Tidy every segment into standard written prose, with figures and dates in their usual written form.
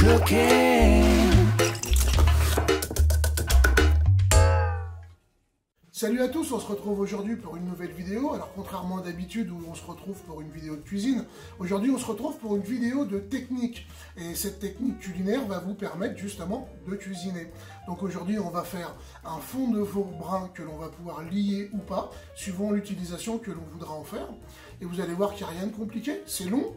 looking. Salut à tous, on se retrouve aujourd'hui pour une nouvelle vidéo. Alors contrairement à d'habitude où on se retrouve pour une vidéo de cuisine, aujourd'hui on se retrouve pour une vidéo de technique. Et cette technique culinaire va vous permettre justement de cuisiner. Donc aujourd'hui on va faire un fond de veau brun que l'on va pouvoir lier ou pas, suivant l'utilisation que l'on voudra en faire. Et vous allez voir qu'il n'y a rien de compliqué, c'est long,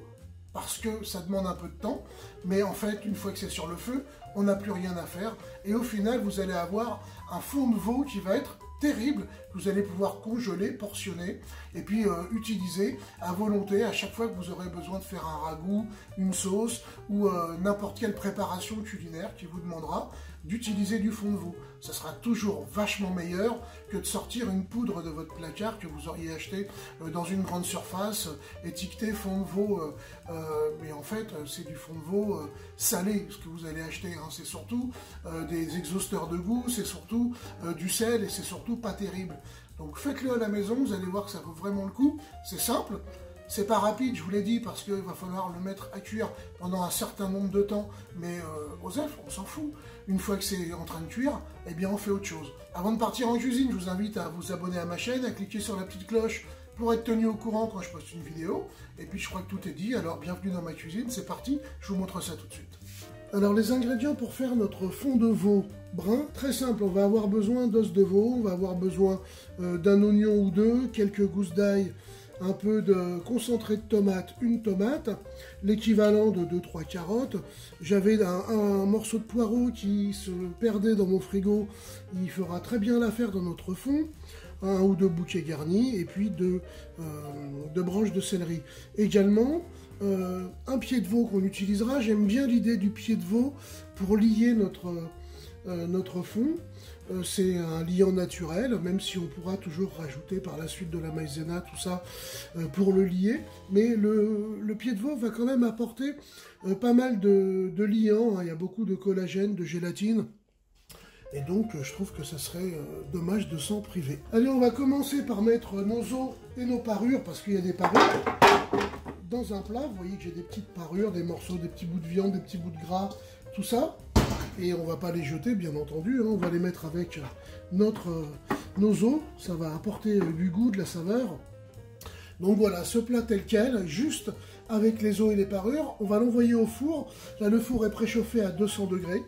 parce que ça demande un peu de temps, mais en fait, une fois que c'est sur le feu, on n'a plus rien à faire. Et au final, vous allez avoir un fond de veau qui va être terrible, que vous allez pouvoir congeler, portionner, et puis utiliser à volonté à chaque fois que vous aurez besoin de faire un ragoût, une sauce, ou n'importe quelle préparation culinaire qui vous demandera d'utiliser du fond de veau. Ça sera toujours vachement meilleur que de sortir une poudre de votre placard que vous auriez acheté dans une grande surface, étiqueté fond de veau, mais en fait c'est du fond de veau salé, ce que vous allez acheter, hein. C'est surtout des exhausteurs de goût, c'est surtout du sel et c'est surtout pas terrible. Donc faites-le à la maison, vous allez voir que ça vaut vraiment le coup, c'est simple. C'est pas rapide, je vous l'ai dit, parce qu'il va falloir le mettre à cuire pendant un certain nombre de temps. Mais Osef, on s'en fout. Une fois que c'est en train de cuire, eh bien on fait autre chose. Avant de partir en cuisine, je vous invite à vous abonner à ma chaîne, à cliquer sur la petite cloche pour être tenu au courant quand je poste une vidéo. Et puis je crois que tout est dit, alors bienvenue dans ma cuisine, c'est parti, je vous montre ça tout de suite. Alors les ingrédients pour faire notre fond de veau brun, très simple, on va avoir besoin d'os de veau, on va avoir besoin d'un oignon ou deux, quelques gousses d'ail, un peu de concentré de tomate, une tomate, l'équivalent de 2-3 carottes. J'avais un morceau de poireau qui se perdait dans mon frigo, il fera très bien l'affaire dans notre fond. Un ou deux bouquets garnis, et puis deux branches de céleri. Également, un pied de veau qu'on utilisera. J'aime bien l'idée du pied de veau pour lier notre fond. C'est un liant naturel, même si on pourra toujours rajouter par la suite de la maïzena, tout ça, pour le lier. Mais le pied de veau va quand même apporter pas mal de liant, hein. Il y a beaucoup de collagène, de gélatine. Et donc, je trouve que ça serait dommage de s'en priver. Allez, on va commencer par mettre nos os et nos parures, parce qu'il y a des parures dans un plat. Vous voyez que j'ai des petites parures, des morceaux, des petits bouts de viande, des petits bouts de gras, tout ça. Et on ne va pas les jeter, bien entendu, hein. On va les mettre avec nos os. Ça va apporter du goût, de la saveur. Donc voilà, ce plat tel quel, juste avec les os et les parures. On va l'envoyer au four. Là, le four est préchauffé à 200 degrés.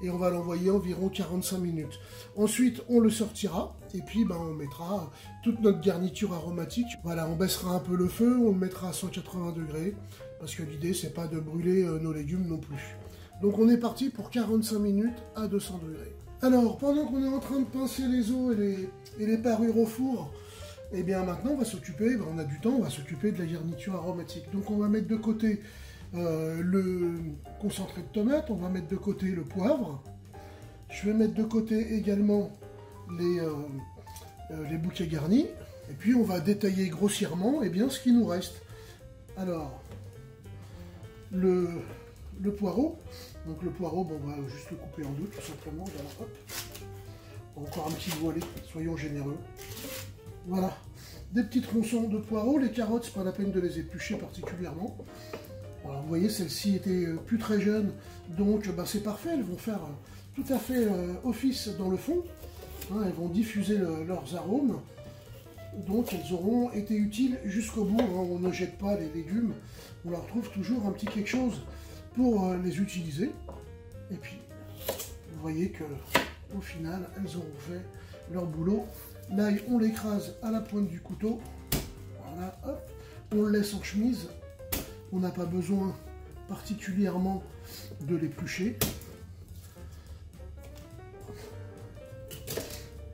Et on va l'envoyer environ 45 minutes. Ensuite, on le sortira, et puis on mettra toute notre garniture aromatique. Voilà, on baissera un peu le feu, on le mettra à 180 degrés, parce que l'idée, c'est pas de brûler nos légumes non plus. Donc on est parti pour 45 minutes à 200 degrés. Alors, pendant qu'on est en train de pincer les os et les parures au four, et bien maintenant, on va s'occuper, on a du temps, on va s'occuper de la garniture aromatique. Donc on va mettre de côté le concentré de tomate, on va mettre de côté le poivre. Je vais mettre de côté également les bouquets garnis. Et puis on va détailler grossièrement ce qui nous reste. Alors, le poireau. Donc le poireau, on va juste le couper en deux tout simplement. Voilà, hop. Encore un petit voilé, soyons généreux. Voilà, des petits tronçons de poireau. Les carottes, c'est pas la peine de les éplucher particulièrement. Alors, vous voyez, celles-ci étaient plus très jeunes, donc c'est parfait, elles vont faire tout à fait office dans le fond, hein, elles vont diffuser leurs arômes, donc elles auront été utiles jusqu'au bout, hein. On ne jette pas les légumes, on leur trouve toujours un petit quelque chose pour les utiliser, et puis vous voyez que au final, elles auront fait leur boulot. L'ail, on l'écrase à la pointe du couteau, voilà, hop, on le laisse en chemise. On n'a pas besoin particulièrement de l'éplucher.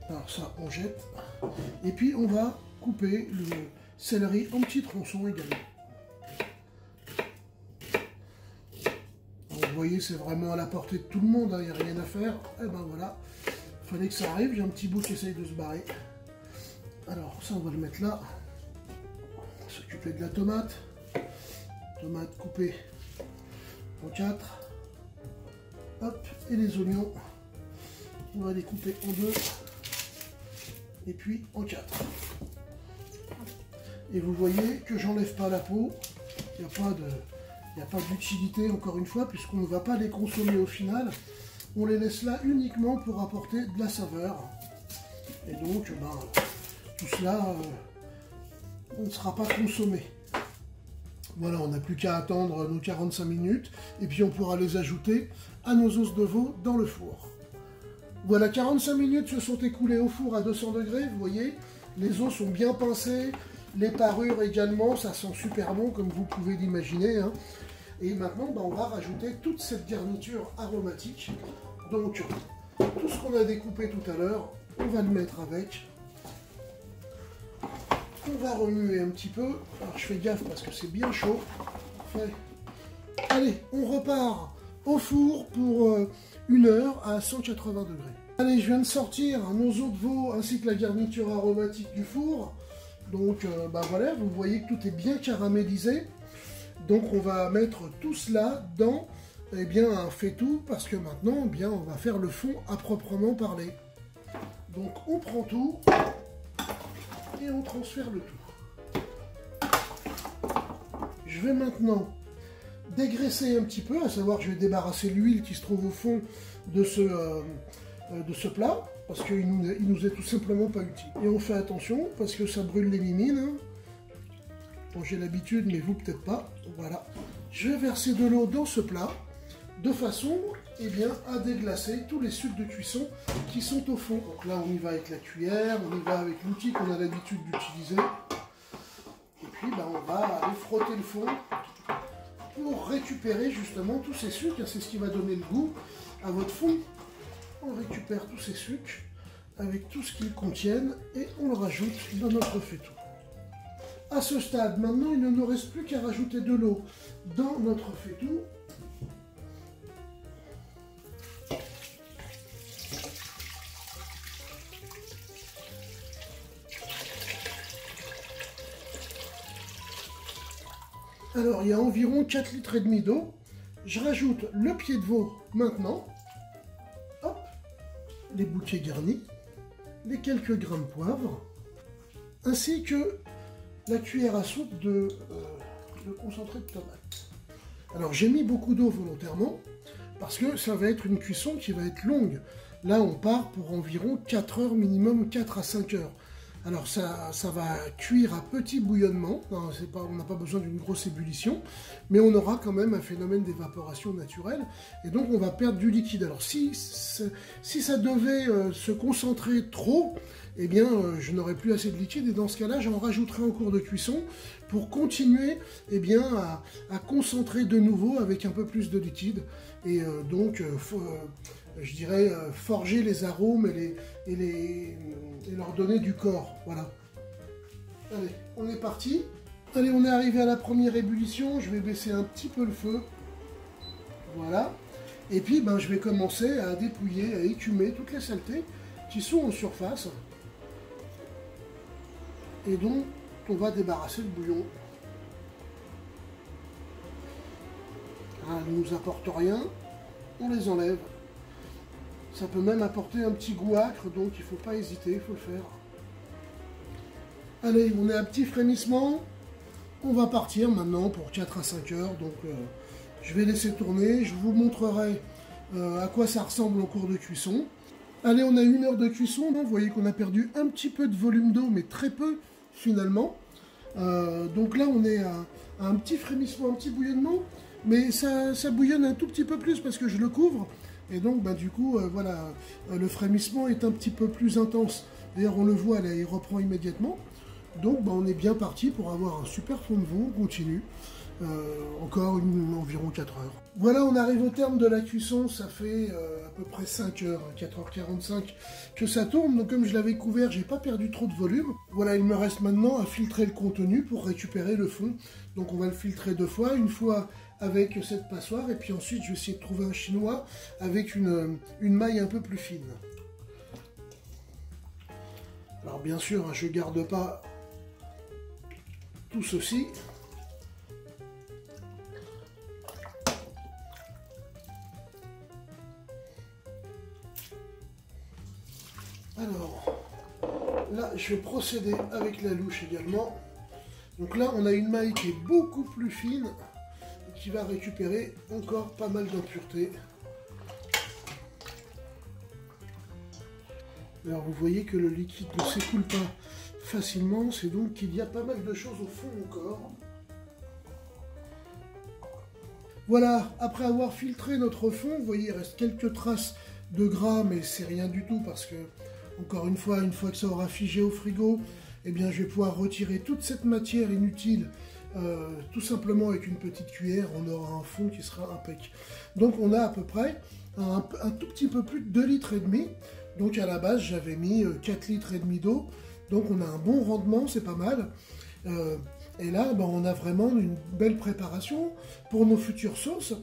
Alors ça, on jette. Et puis, on va couper le céleri en petits tronçons également. Alors, vous voyez, c'est vraiment à la portée de tout le monde, hein, il n'y a rien à faire. Et ben voilà, il fallait que ça arrive. J'ai un petit bout qui essaye de se barrer. Alors ça, on va le mettre là. On va s'occuper de la tomate. Tomates coupées en 4. Hop, et les oignons, on va les couper en 2. Et puis en 4. Et vous voyez que j'enlève pas la peau. Il n'y a pas Il n'y a pas d'utilité, encore une fois, puisqu'on ne va pas les consommer au final. On les laisse là uniquement pour apporter de la saveur. Et donc, tout cela, on ne sera pas consommé. Voilà, on n'a plus qu'à attendre nos 45 minutes. Et puis, on pourra les ajouter à nos os de veau dans le four. Voilà, 45 minutes se sont écoulées au four à 200 degrés. Vous voyez, les os sont bien pincés. Les parures également, ça sent super bon, comme vous pouvez l'imaginer. Hein. Et maintenant, on va rajouter toute cette garniture aromatique. Donc, tout ce qu'on a découpé tout à l'heure, on va le mettre avec. On va remuer un petit peu. Alors, je fais gaffe parce que c'est bien chaud. Parfait. Allez, on repart au four pour 1 heure à 180 degrés. Allez, je viens de sortir nos os de veau ainsi que la garniture aromatique du four. Donc, voilà, vous voyez que tout est bien caramélisé. Donc on va mettre tout cela dans un faitout parce que maintenant on va faire le fond à proprement parler. Donc on prend tout et on transfère le tout. Je vais maintenant dégraisser un petit peu, à savoir que je vais débarrasser l'huile qui se trouve au fond de ce plat parce qu'il nous est tout simplement pas utile. Et on fait attention parce que ça brûle les mimines. Hein. Bon, j'ai l'habitude, mais vous peut-être pas. Voilà. Je vais verser de l'eau dans ce plat, de façon à déglacer tous les sucs de cuisson qui sont au fond. Donc là, on y va avec la cuillère, on y va avec l'outil qu'on a l'habitude d'utiliser. Et puis, on va aller frotter le fond pour récupérer justement tous ces sucs. C'est ce qui va donner le goût à votre fond. On récupère tous ces sucs avec tout ce qu'ils contiennent et on le rajoute dans notre faitout. À ce stade, maintenant, il ne nous reste plus qu'à rajouter de l'eau dans notre faitout. Alors, il y a environ 4,5 litres d'eau. Je rajoute le pied de veau maintenant. Hop, les bouquets garnis, les quelques grains de poivre, ainsi que la cuillère à soupe de concentré de tomate. Alors j'ai mis beaucoup d'eau volontairement parce que ça va être une cuisson qui va être longue. Là on part pour environ 4 heures minimum, 4 à 5 heures. Alors ça va cuire à petit bouillonnement, on n'a pas besoin d'une grosse ébullition, mais on aura quand même un phénomène d'évaporation naturelle, et donc on va perdre du liquide. Alors si ça devait se concentrer trop, je n'aurai plus assez de liquide, et dans ce cas-là, j'en rajouterai en cours de cuisson pour continuer à concentrer de nouveau avec un peu plus de liquide, et je dirais forger les arômes et leur donner du corps. Voilà. Allez, on est parti. Allez, on est arrivé à la première ébullition. Je vais baisser un petit peu le feu. Voilà. Et puis, je vais commencer à dépouiller, à écumer toutes les saletés qui sont en surface. Et donc, on va débarrasser le bouillon. Elle ne nous apporte rien. On les enlève. Ça peut même apporter un petit goût acre, donc il ne faut pas hésiter, il faut le faire. Allez, on est à petit frémissement. On va partir maintenant pour 4 à 5 heures. Donc je vais laisser tourner. Je vous montrerai à quoi ça ressemble en cours de cuisson. Allez, on a 1 heure de cuisson. Vous voyez qu'on a perdu un petit peu de volume d'eau, mais très peu finalement. Donc là, on est à un petit frémissement, un petit bouillonnement. Mais ça bouillonne un tout petit peu plus parce que je le couvre. Et donc, du coup, voilà, le frémissement est un petit peu plus intense. D'ailleurs, on le voit, là, il reprend immédiatement. Donc, on est bien parti pour avoir un super fond de veau. On continue. Encore environ 4 heures. Voilà, on arrive au terme de la cuisson. Ça fait à peu près 5 heures, 4h45 que ça tourne. Donc, comme je l'avais couvert, j'ai pas perdu trop de volume. Voilà, il me reste maintenant à filtrer le contenu pour récupérer le fond. Donc, on va le filtrer 2 fois. Une fois avec cette passoire, et puis ensuite je vais essayer de trouver un chinois avec une maille un peu plus fine. Alors bien sûr, je garde pas tout ceci. Alors, là je vais procéder avec la louche également. Donc là on a une maille qui est beaucoup plus fine, qui va récupérer encore pas mal d'impuretés. Alors vous voyez que le liquide ne s'écoule pas facilement, c'est donc qu'il y a pas mal de choses au fond encore. Voilà, après avoir filtré notre fond, vous voyez il reste quelques traces de gras, mais c'est rien du tout parce que, encore une fois que ça aura figé au frigo, eh bien je vais pouvoir retirer toute cette matière inutile, tout simplement avec une petite cuillère, on aura un fond qui sera impec. Donc on a à peu près un tout petit peu plus de 2,5 litres. Donc à la base j'avais mis 4,5 litres d'eau, donc on a un bon rendement, c'est pas mal. Et là on a vraiment une belle préparation pour nos futures sauces.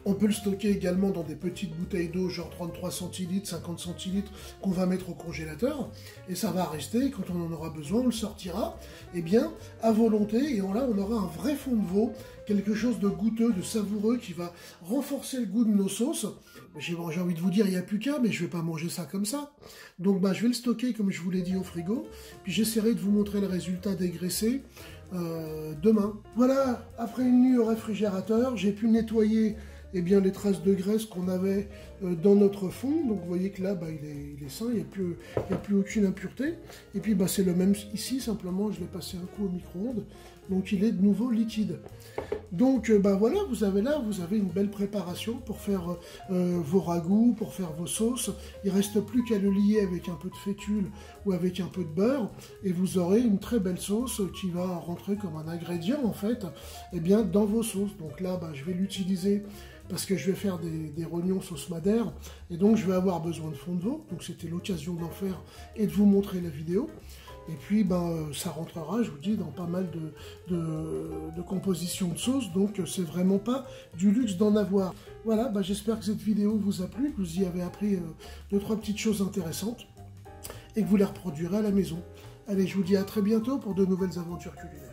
On peut le stocker également dans des petites bouteilles d'eau, genre 33 centilitres, 50 centilitres, qu'on va mettre au congélateur. Et ça va rester, quand on en aura besoin, on le sortira, eh bien, à volonté. Et là, on aura un vrai fond de veau, quelque chose de goûteux, de savoureux, qui va renforcer le goût de nos sauces. J'ai envie de vous dire, il n'y a plus qu'à, mais je ne vais pas manger ça comme ça. Donc, je vais le stocker, comme je vous l'ai dit, au frigo. Puis j'essaierai de vous montrer le résultat dégraissé demain. Voilà, après une nuit au réfrigérateur, j'ai pu nettoyer eh bien, les traces de graisse qu'on avait dans notre fond. Donc vous voyez que là, il est sain, il n'y a plus aucune impureté. Et puis c'est le même ici, simplement je l'ai passé un coup au micro-ondes. Donc il est de nouveau liquide. Donc voilà, vous avez une belle préparation pour faire vos ragoûts, pour faire vos sauces. Il ne reste plus qu'à le lier avec un peu de fécule ou avec un peu de beurre. Et vous aurez une très belle sauce qui va rentrer comme un ingrédient en fait, eh bien, dans vos sauces. Donc là, je vais l'utiliser parce que je vais faire des rognons sauce madère, et donc je vais avoir besoin de fond de veau, donc c'était l'occasion d'en faire et de vous montrer la vidéo. Et puis ça rentrera, je vous dis, dans pas mal de compositions de sauce, donc c'est vraiment pas du luxe d'en avoir. Voilà, j'espère que cette vidéo vous a plu, que vous y avez appris 2-3 petites choses intéressantes, et que vous les reproduirez à la maison. Allez, je vous dis à très bientôt pour de nouvelles aventures culinaires.